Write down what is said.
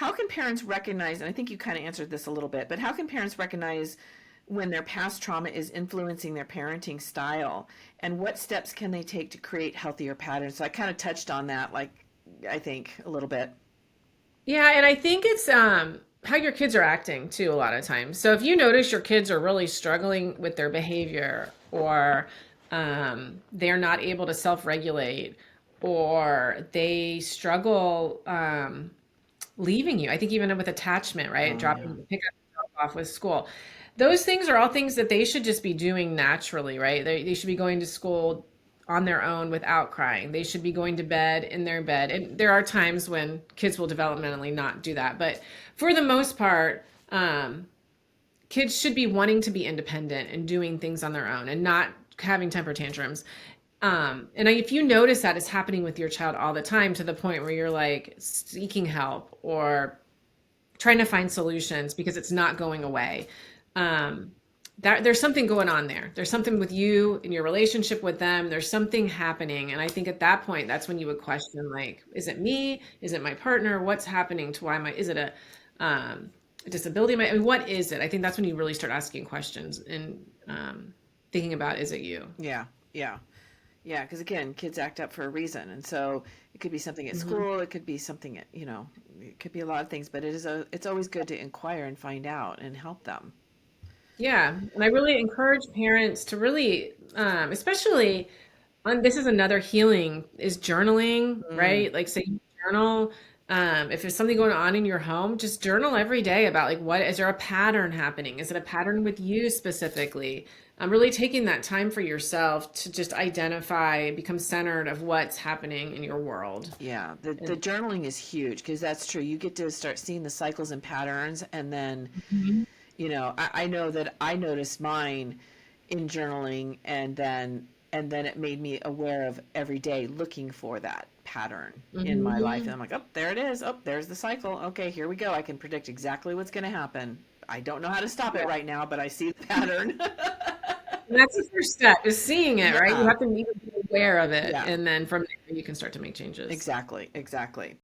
how can parents recognize, and I think you kind of answered this a little bit, but how can parents recognize when their past trauma is influencing their parenting style, and what steps can they take to create healthier patterns? So I kind of touched on that, like, I think a little bit. Yeah, and I think it's how your kids are acting too a lot of times. So if you notice your kids are really struggling with their behavior or they're not able to self-regulate or they struggle leaving you. I think even with attachment, right? Oh, yeah. Dropping pick up off with school. Those things are all things that they should just be doing naturally, right? They should be going to school on their own without crying. They should be going to bed in their bed. And there are times when kids will developmentally not do that. But for the most part, kids should be wanting to be independent and doing things on their own and not having temper tantrums. And if you notice that it's happening with your child all the time to the point where you're like seeking help or trying to find solutions because it's not going away, that there's something going on there. There's something with you in your relationship with them. There's something happening. And I think at that point, that's when you would question, like, is it me? Is it my partner? What's happening to why am I, is it a disability? I mean, what is it? I think that's when you really start asking questions and thinking about, is it you? Yeah, yeah. Yeah, because again, kids act up for a reason, and so it could be something at Mhm. school, it could be something at, it could be a lot of things, but it's always good to inquire and find out and help them. Yeah, and I really encourage parents to really, especially on this is another healing is journaling, Mm, right? Like say you journal. If there's something going on in your home, just journal every day about like what is there a pattern happening? Is it a pattern with you specifically? I'm really taking that time for yourself to just identify, become centered of what's happening in your world. yeah, the And journaling is huge because that's true. You get to start seeing the cycles and patterns, and then, Mhm. I know that I noticed mine in journaling, and then it made me aware of every day looking for that pattern in my life, and Mhm. I'm like, oh, there it is. Oh, there's the cycle. Okay, here we go. I can predict exactly what's going to happen. I don't know how to stop it right now, but I see the pattern. And that's the first step is seeing it, right? You Yeah, have to be aware of it. yeah, And then from there, you can start to make changes. exactly, exactly.